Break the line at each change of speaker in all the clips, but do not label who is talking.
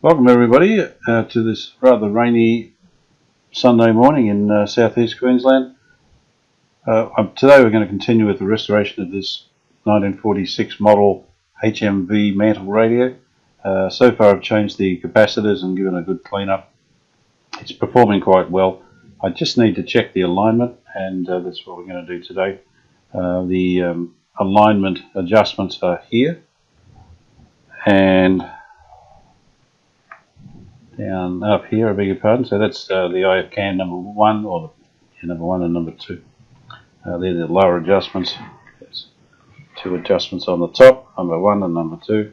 Welcome everybody to this rather rainy Sunday morning in southeast Queensland. Today we're going to continue with the restoration of this 1946 model HMV mantle radio. So far I've changed the capacitors and given a good clean up. It's performing quite well. I just need to check the alignment, and that's what we're going to do today. The alignment adjustments are here, and down up here, I beg your pardon. So that's the IF can number 1, or the number 1 and number 2. They're the lower adjustments. There's 2 adjustments on the top, number 1 and number 2.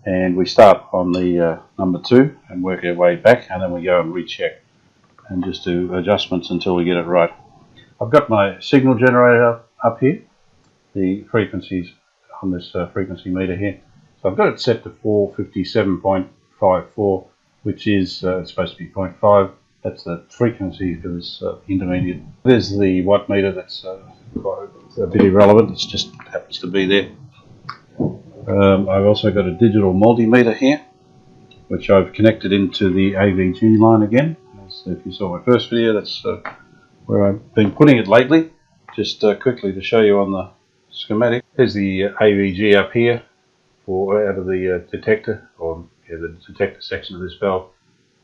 And we start on the number 2 and work our way back, and then we go and recheck and just do adjustments until we get it right. I've got my signal generator up here, the frequencies on this frequency meter here. So I've got it set to 457.54. which is supposed to be 0.5. That's the frequency for this intermediate. There's the watt meter. That's quite a bit irrelevant. It just happens to be there. I've also got a digital multimeter here, which I've connected into the AVG line again. As if you saw my first video, that's where I've been putting it lately. Just quickly to show you on the schematic. There's the AVG up here for out of the detector, or the detector section of this valve.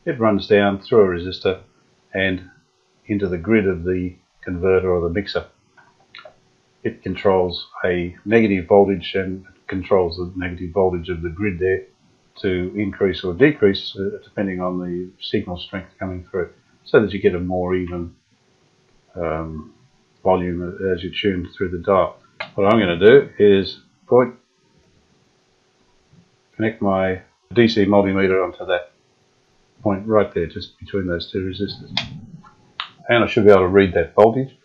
It runs down through a resistor and into the grid of the converter or the mixer. It controls a negative voltage and controls the negative voltage of the grid there to increase or decrease depending on the signal strength coming through, so that you get a more even volume as you tune through the dial. What I'm going to do is connect my DC multimeter onto that point right there, just between those 2 resistors, and I should be able to read that voltage,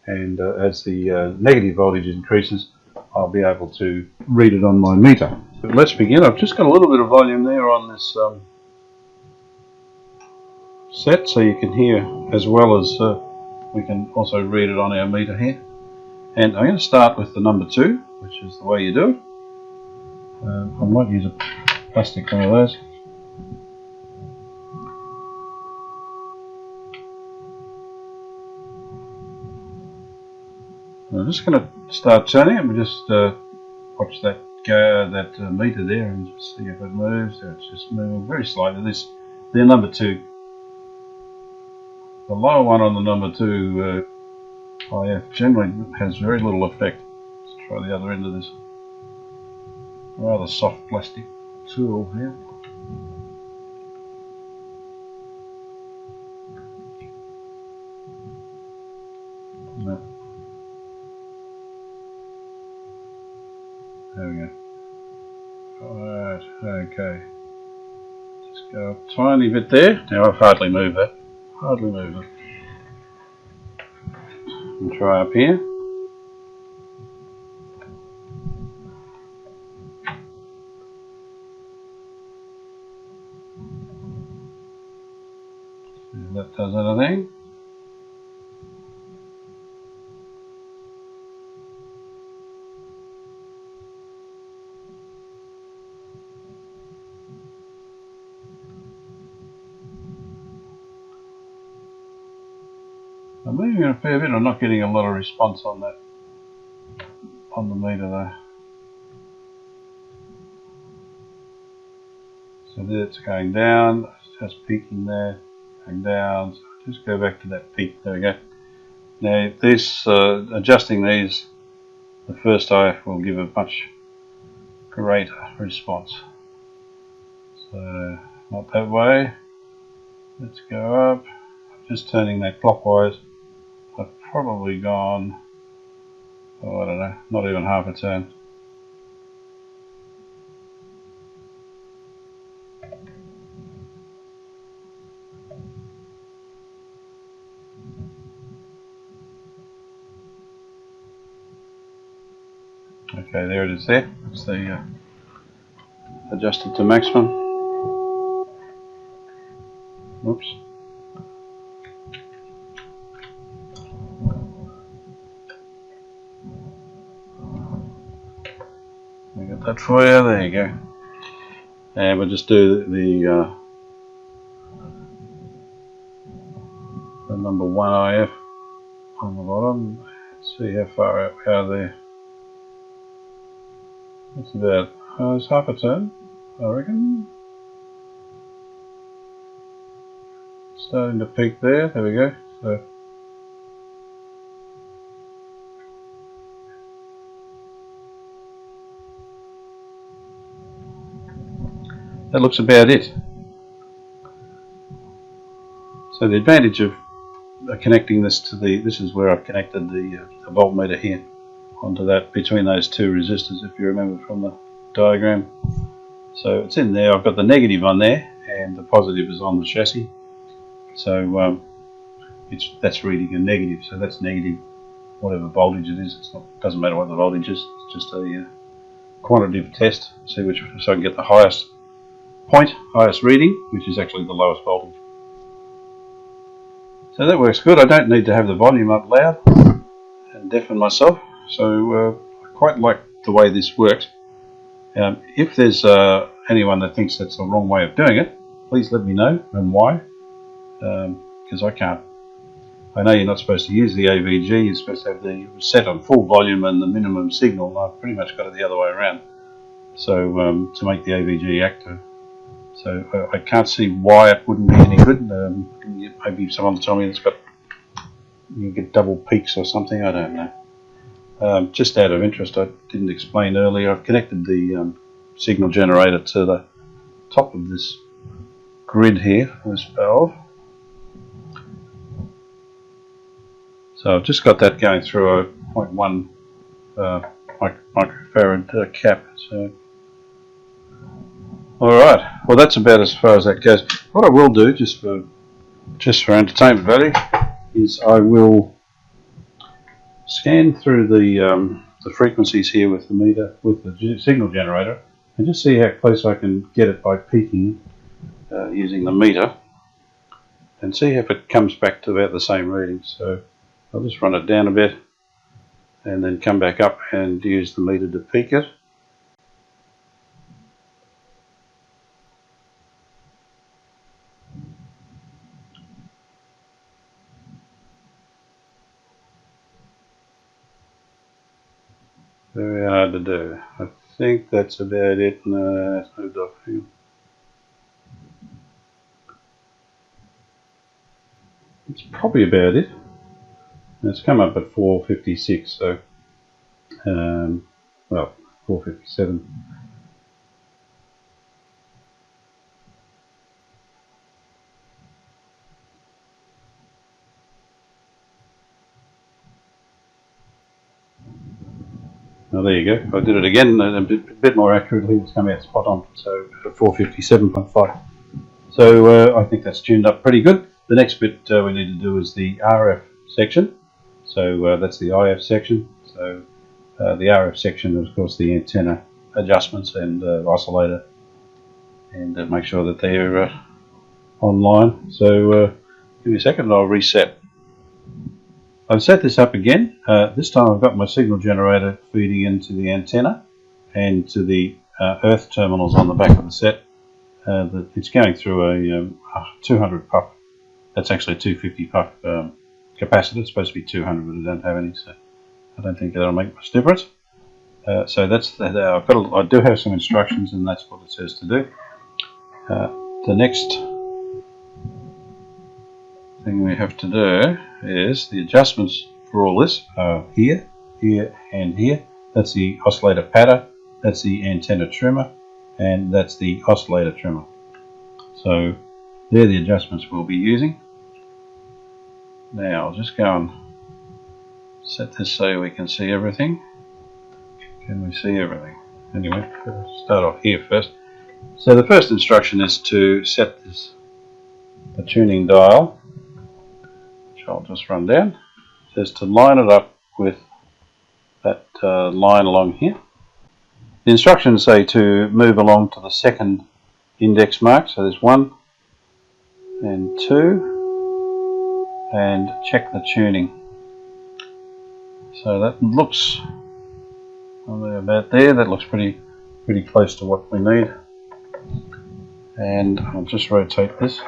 and as the negative voltage increases, I'll be able to read it on my meter. But let's begin. I've just got a little bit of volume there on this set, so you can hear as well as we can also read it on our meter here. And I'm going to start with the number 2, which is the way you do it. I might use a plastic one of those. I'm just going to start turning it. We just watch that meter there and just see if it moves. It's just moving very slightly. The number 2, the lower one on the number 2 IF generally has very little effect. Let's try the other end of this rather soft plastic tool here. No. There we go. Alright, okay. Just go a tiny bit there. Now I've hardly moved that. Hardly moved it. And try up here. See if that does anything. I'm moving it a fair bit. I'm not getting a lot of response on that, on the meter though. So there it's going down, it's just peaking there, going down. So just go back to that peak. There we go. Now this adjusting these, the first IF will give a much greater response. So not that way. Let's go up. I'm just turning that clockwise. I've probably gone, oh, I don't know, not even half a turn. Okay, there it is there. It's the adjusted to maximum. Oops. I got that for you. There you go. and we'll just do the number 1 IF on the bottom. Let's see how far out we are there. It's about it's half a turn, I reckon. Starting to peak there. There we go. So that looks about it. So the advantage of connecting this to this is where I've connected the voltmeter here onto that, between those two resistors, if you remember from the diagram. So it's in there. I've got the negative on there and the positive is on the chassis. So that's reading a negative, so that's negative whatever voltage it is. Doesn't matter what the voltage is, it's just a quantitative test, see which, so I can get the highest reading, which is actually the lowest voltage. So that works good. I don't need to have the volume up loud and deafen myself, so I quite like the way this works. If there's anyone that thinks that's the wrong way of doing it, please let me know and why, because I can't. I know you're not supposed to use the AVG, you're supposed to have the set on full volume and the minimum signal. I've pretty much got it the other way around, so to make the AVG active. So I can't see why it wouldn't be any good. Maybe someone will tell me you get double peaks or something, I don't know. Just out of interest, I didn't explain earlier, I've connected the signal generator to the top of this grid here, this valve. So I've just got that going through a 0.1 microfarad cap. So, alright, well that's about as far as that goes. What I will do, just for entertainment value, is I will scan through the frequencies here with the meter, with the signal generator, and just see how close I can get it by peaking using the meter, and see if it comes back to about the same reading. So I'll just run it down a bit and then come back up and use the meter to peak it. Very hard to do. I think that's about it. No, that's moved off. It's probably about it. It's come up at 456, so well, 457. Now there you go. I did it again, a bit more accurately. It's come out spot on. So 457.5. So I think that's tuned up pretty good. The next bit we need to do is the RF section. So that's the IF section. So the RF section is of course the antenna adjustments and oscillator, and make sure that they're online. So give me a second and I'll reset. I've set this up again. This time I've got my signal generator feeding into the antenna and to the earth terminals on the back of the set. It's going through a 200 puff. That's actually a 250 puff capacitor. It's supposed to be 200, but I don't have any, so I don't think that'll make much difference. So that's that. I do have some instructions, and that's what it says to do. The next thing we have to do is the adjustments for all this are here, here, and here. That's the oscillator patter, that's the antenna trimmer, and that's the oscillator trimmer. So they're the adjustments we'll be using. Now I'll just go and set this so we can see everything. Can we see everything? Anyway, we'll start off here first. So the first instruction is to set the tuning dial, which I'll just run down. It says to line it up with that line along here. The instructions say to move along to the second index mark. So there's 1 and 2. And check the tuning. So that looks about there. That looks pretty close to what we need. and I'll just rotate this.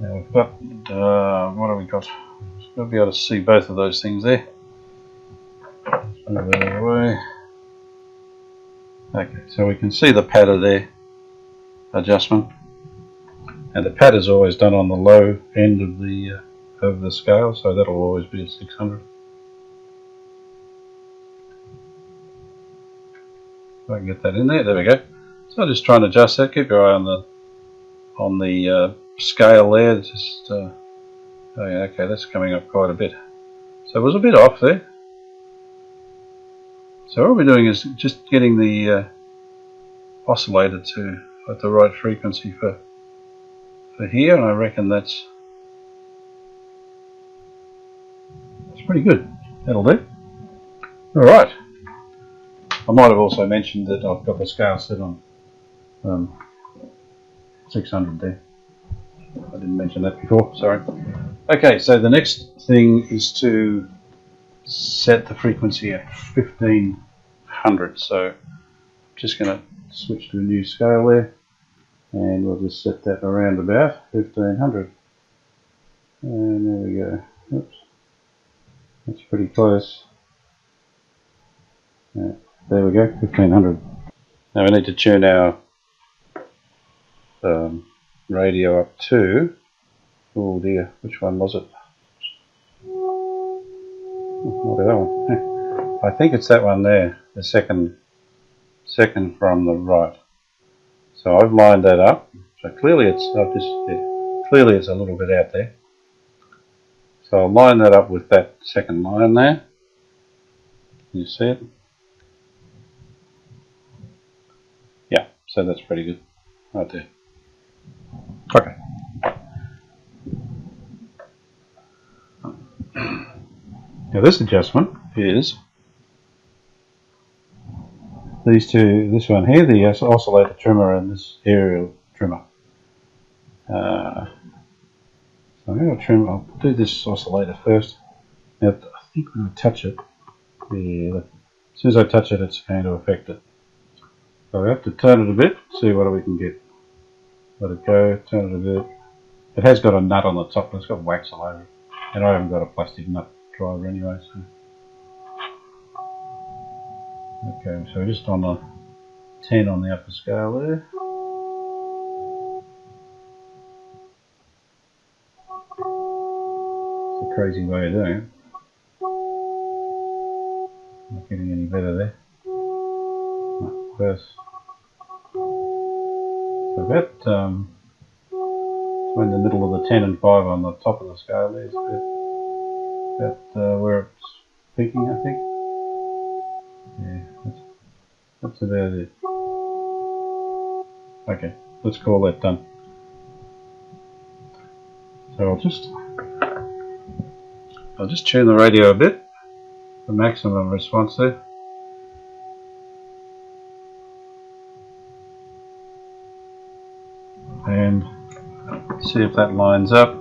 Now we've got, what have we got? We'll be able to see both of those things there. Move that out of the way. Okay, so we can see the pattern there, adjustment, and the pattern is always done on the low end of the scale, so that'll always be at 600. If I can get that in there, there we go. So I'll just try and adjust that. Keep your eye on the scale there. Just oh yeah, okay, that's coming up quite a bit. So it was a bit off there. So all we're doing is just getting the oscillator to at the right frequency for here, and I reckon that's pretty good. That'll do. All right. I might have also mentioned that I've got the scale set on 600 there. I didn't mention that before, sorry. Okay, so the next thing is to set the frequency at 1500. So I'm just going to switch to a new scale there, and we'll just set that around about 1500. And there we go. Oops. That's pretty close. There we go, 1500. Now we need to tune our radio up to, oh dear, which one was it? What is that one? I think it's that one there, the second from the right. So I've lined that up. So clearly it's clearly it's a little bit out there. So I'll line that up with that second line there. Can you see it? Yeah, so that's pretty good right there. Okay. Now this adjustment is these two, this one here, the oscillator trimmer and this aerial trimmer. So I'm going to trim, I'll do this oscillator first. Now I think when I touch it, yeah, as soon as I touch it, it's going to affect it. So we have to turn it a bit, see what we can get. Let it go, turn it a bit. It has got a nut on the top, but it's got wax all over it. And I haven't got a plastic nut driver anyway, so. Okay, so we're just on the 10 on the upper scale there. It's a crazy way of doing it. Not getting any better there. Not worse. So about between the middle of the 10 and 5 on the top of the scale there is about where it's peaking, I think. Yeah, that's about it. Okay, let's call that done. So I'll just tune the radio a bit, the maximum response there. And see if that lines up.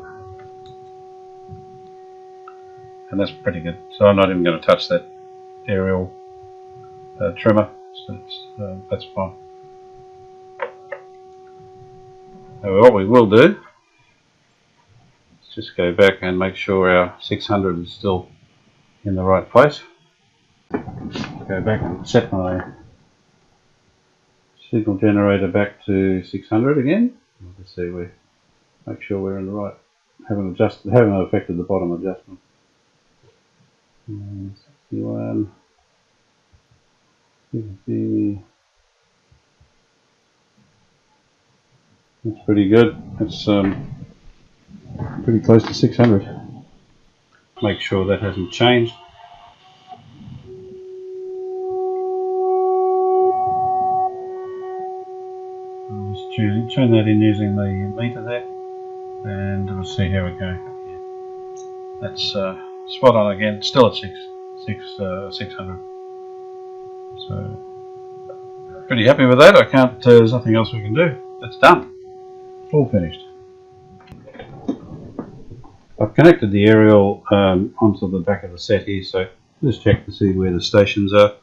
And that's pretty good. So I'm not even going to touch that aerial trimmer. So that's fine. Now what we will do is just go back and make sure our 600 is still in the right place. Go back and set my signal generator back to 600 again. Let's see, we make sure we're in the right. Haven't affected the bottom adjustment. 61, 50. That's pretty good. That's pretty close to 600. Make sure that hasn't changed. I'll just tune that in using the meter there, and we'll see how we go. That's spot on again. Still at 600. So pretty happy with that. I can't. There's nothing else we can do. That's done. All finished. I've connected the aerial onto the back of the set here, so just check to see where the stations are.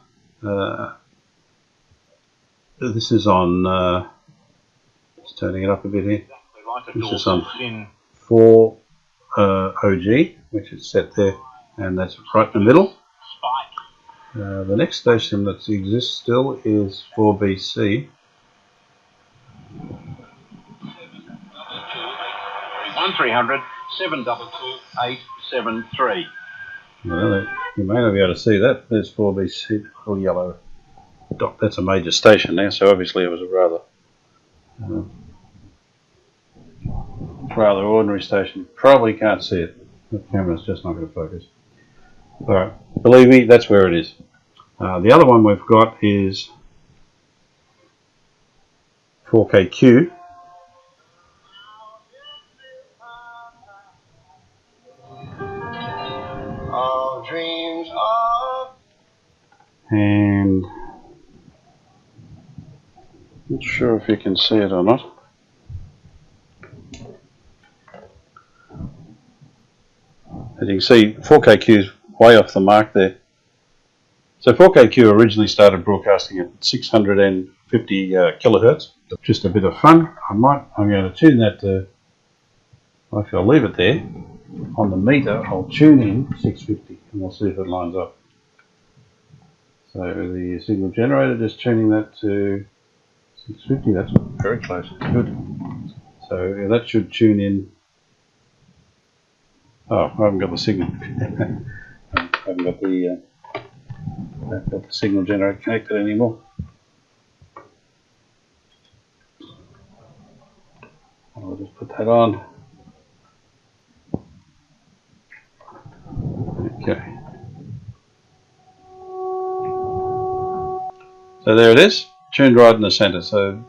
This is on Just turning it up a bit here. This is on 4 OG, which is set there, and that's right in the middle. The next station that exists still is 4BC.
1300 722 873.
Well, you may not be able to see that. There's 4BC, little yellow dot. That's a major station now, so obviously it was a rather ordinary station. You probably can't see it. The camera's just not going to focus. Alright, believe me, that's where it is. The other one we've got is 4KQ.
All dreams are...
And not sure if you can see it or not. As you can see, 4KQ is way off the mark there. So 4KQ originally started broadcasting at 650 kilohertz. Just a bit of fun. I'm going to tune that to, actually I'll leave it there. On the meter, I'll tune in 650 and we'll see if it lines up. So the signal generator, just tuning that to 650, that's very close, it's good. So that should tune in. Oh, I haven't got the signal. I haven't got the signal generator connected anymore. I'll just put that on. Okay. So there it is, tuned right in the center. So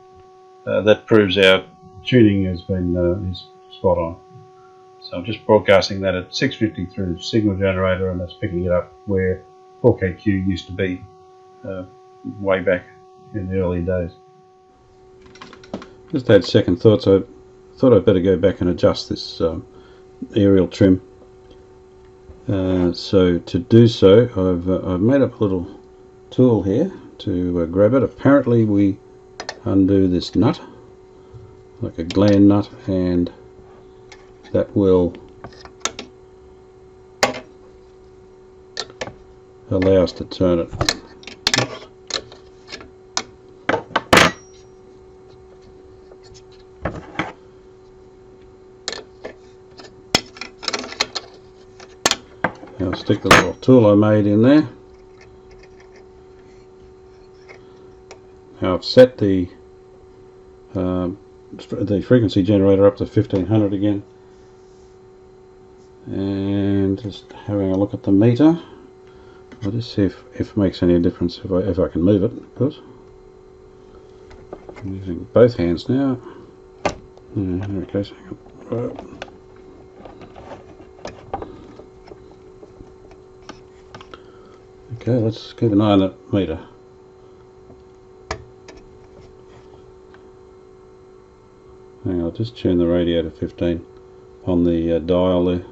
that proves our tuning has been is spot on. So I'm just broadcasting that at 650 through the signal generator, and that's picking it up where 4KQ used to be way back in the early days. Just had second thoughts. I thought I'd better go back and adjust this aerial trim. So to do so, I've made up a little tool here to grab it. Apparently we undo this nut, like a gland nut, and that will allow us to turn it. Oops. Now I'll stick the little tool I made in there. Now I've set the frequency generator up to 1500 again, and just having a look at the meter. I'll just see if it makes any difference if I can move it, of course. I'm using both hands now. Yeah, there it goes. Okay, let's keep an eye on that meter. Hang on, I'll just tune the radio to 15 on the dial there.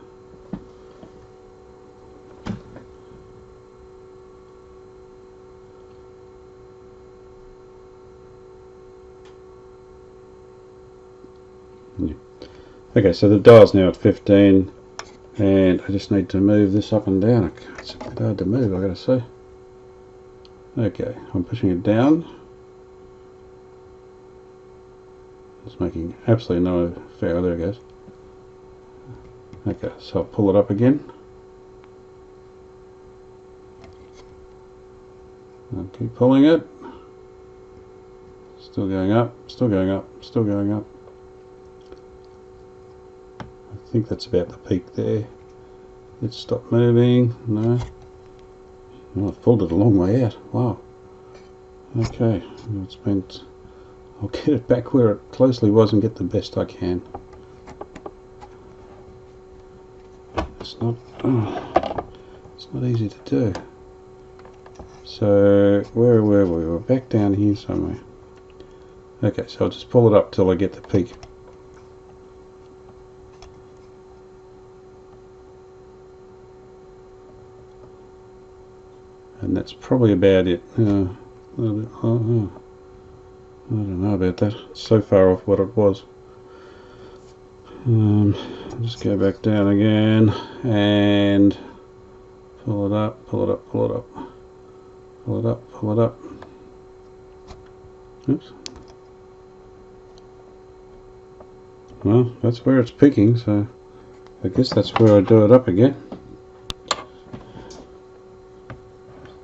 Yeah. Okay, so the dial's now at 15, and I just need to move this up and down. It's a bit hard to move, I gotta say. Okay, I'm pushing it down. It's making absolutely no effect. Oh, there it goes. Okay, so I'll pull it up again. I'll keep pulling it. Still going up, still going up, still going up. I think that's about the peak there. Let's stop moving. No. Oh, I've pulled it a long way out. Wow. Okay, it's been... I'll get it back where it closely was and get the best I can. It's not easy to do. So where were we? We're back down here somewhere. Okay, so I'll just pull it up till I get the peak. And that's probably about it. A little bit. I don't know about that. It's so far off what it was. Just go back down again and pull it up, pull it up, pull it up, pull it up, pull it up. Oops. Well, that's where it's picking, so I guess that's where I do it up again.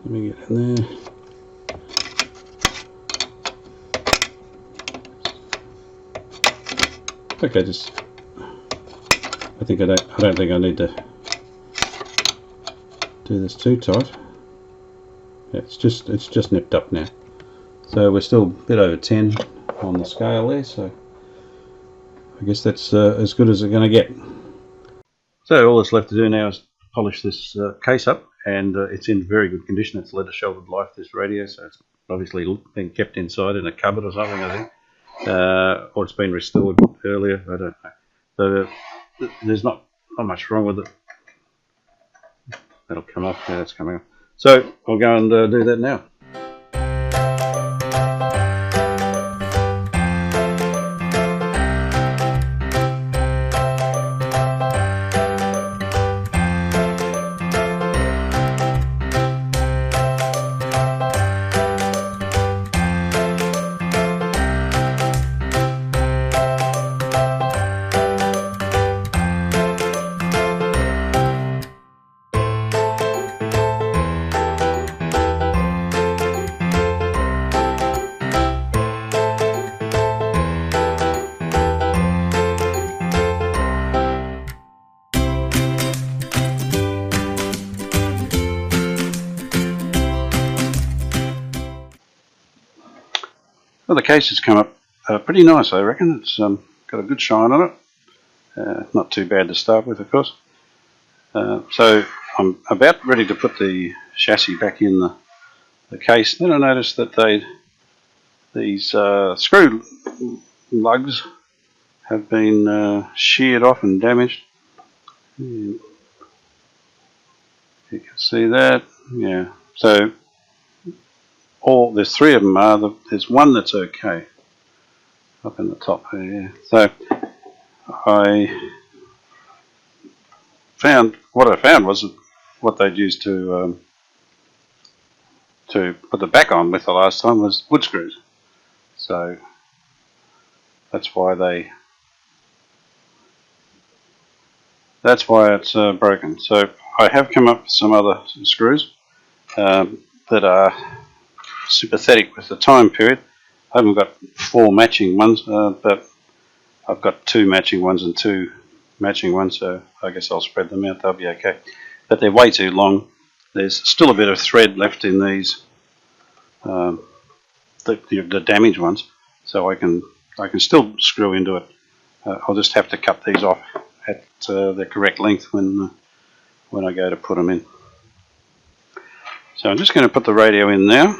Let me get in there. Okay, I don't think I need to do this too tight. Yeah, it's just nipped up now. So we're still a bit over 10 on the scale there, so I guess that's as good as it's going to get. So all that's left to do now is polish this case up, and it's in very good condition. It's led a sheltered life, this radio, so it's obviously been kept inside in a cupboard or something, I think, or it's been restored earlier, I don't know. So there's not much wrong with it. That'll come off. Yeah, that's coming off. So I'll go and do that now. Well, the case has come up pretty nice, I reckon. It's got a good shine on it. Not too bad to start with, of course. So I'm about ready to put the chassis back in the case. Then I noticed that these screw lugs have been sheared off and damaged. You can see that, yeah. So there's three of them. There's one that's okay up in the top here. Yeah. So what I found was what they'd used to put the back on with the last time was wood screws. So that's why it's broken. So I have come up with some other screws that are sympathetic with the time period. I haven't got 4 matching ones, but I've got 2 matching ones and 2 matching ones, so I guess I'll spread them out, they'll be okay. But they're way too long. There's still a bit of thread left in these, the damaged ones, so I can still screw into it. I'll just have to cut these off at the correct length when I go to put them in. So I'm just going to put the radio in now.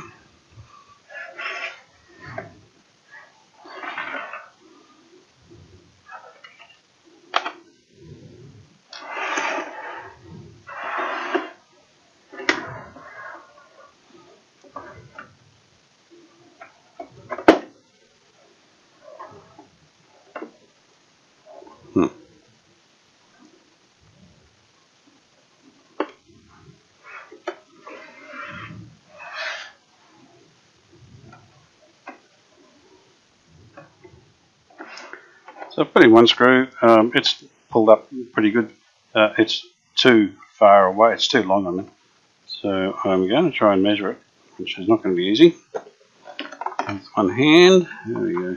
So I've put in one screw. It's pulled up pretty good. It's too far away. It's too long on me. So I'm going to try and measure it, which is not going to be easy. With one hand. There we go.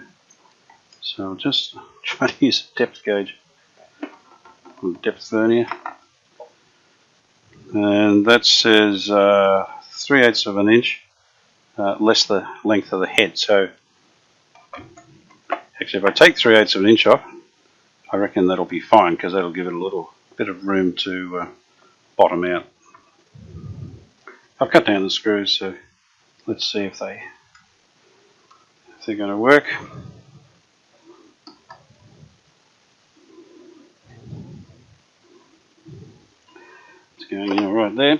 So I'll just try to use a depth gauge, or depth vernier. And that says 3/8 of an inch, less the length of the head. So actually, if I take 3/8 of an inch off, I reckon that'll be fine, because that'll give it a little bit of room to bottom out. I've cut down the screws, so let's see if they're going to work. It's going in right there.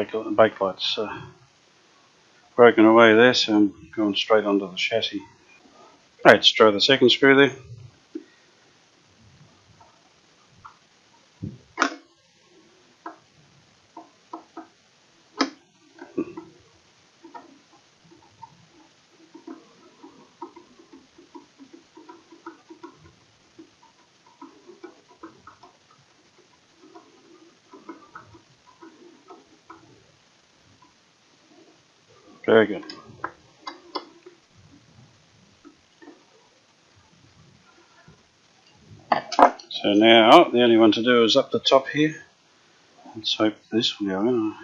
brake light's broken away there, so I'm going straight onto the chassis. Let's try the second screw there. Very good. So now the only one to do is up the top here. Let's hope this will go in.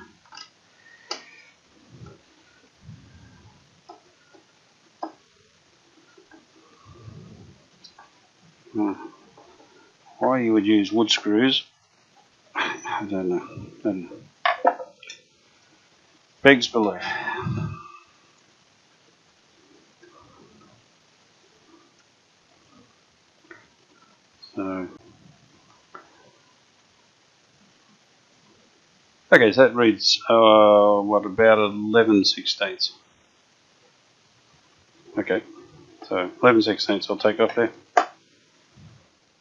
Why you would use wood screws, I don't know. Begs belief. So, okay, so that reads what, about 11/16. Okay, so 11/16 I'll take off there.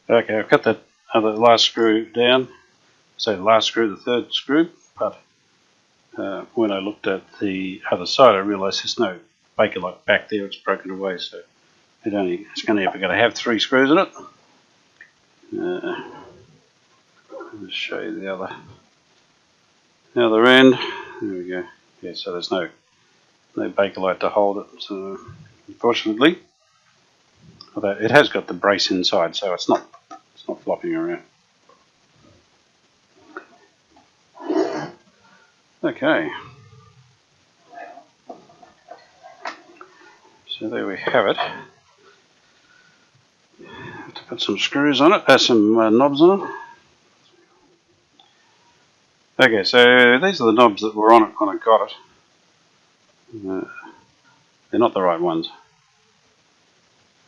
Okay, I've cut that other last screw down. So the last screw, the third screw, but when I looked at the other side, I realised there's no Bakelite back there. It's broken away, so it's only ever going to have 3 screws in it. I'll show you the other end. There we go. Yeah, so there's no Bakelite to hold it. So unfortunately, although it has got the brace inside, so it's not flopping around. Okay. So there we have it. Have to put some screws on it, some knobs on it. Okay, so these are the knobs that were on it when I got it. They're not the right ones.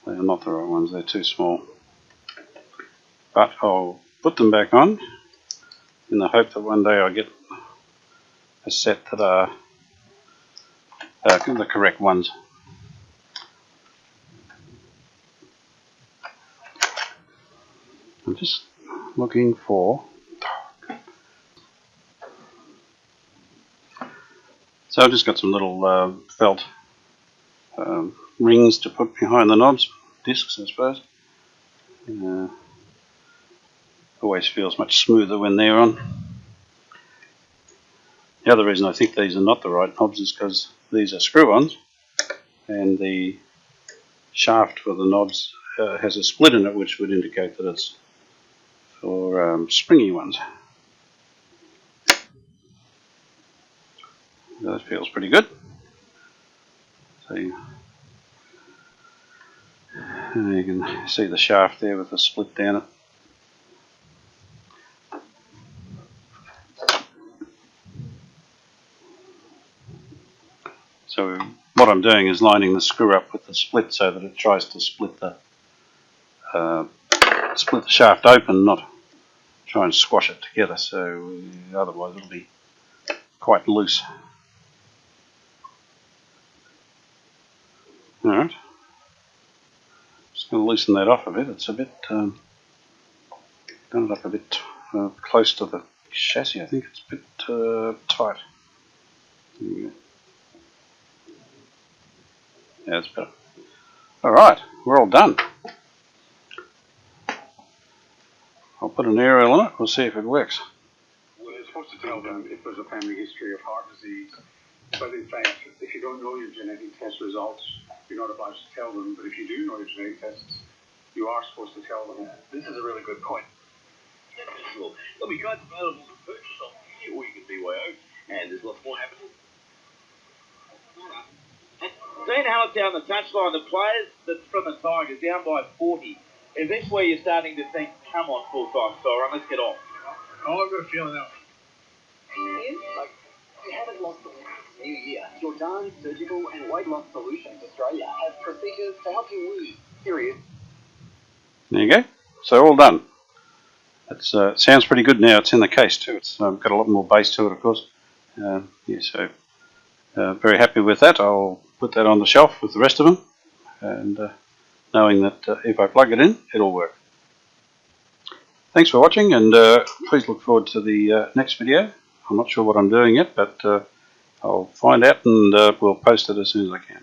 They are not the right ones, they're too small. But I'll put them back on in the hope that one day I'll get a set that are the correct ones. I'm just looking for... So I've just got some little felt rings to put behind the knobs, discs I suppose. Always feels much smoother when they're on. The other reason I think these are not the right knobs is because these are screw-ons and the shaft for the knobs has a split in it, which would indicate that it's for springy ones. That feels pretty good. So you can see the shaft there with the split down it. So what I'm doing is lining the screw up with the split so that it tries to split the shaft open, not try and squash it together, so otherwise it'll be quite loose. Alright, just going to loosen that off a bit. It's a bit done it up a bit close to the chassis. I think it's a bit tight. There we go. Yeah, that's better. Alright, we're all done. I'll put an aerial on it, we'll see if it works.
Well, it's supposed to tell them if there's a family history of heart disease, but in fact, if you don't know your genetic test results, you're not obliged to tell them, but if you do know your genetic tests, you are supposed to tell them. This is a really good point.
There'll be guides available to purchase on here, or you can BYO, and there's lots more happening. Seeing how it's down the touchline, the players that's from the Tigers down by 40. Is this where you're starting to think, come on, full-time Siren, let's get off?
Oh, I've got a feeling now.
You haven't lost the new year. Jordan Surgical and Weight Loss Solutions Australia has procedures to help you lose serious.
There you go. So all done. It sounds pretty good now. It's in the case too. It's got a lot more bass to it, of course. Yeah, so very happy with that. I'll put that on the shelf with the rest of them, and knowing that if I plug it in, it'll work. Thanks for watching, and please look forward to the next video. I'm not sure what I'm doing yet, but I'll find out, and we'll post it as soon as I can.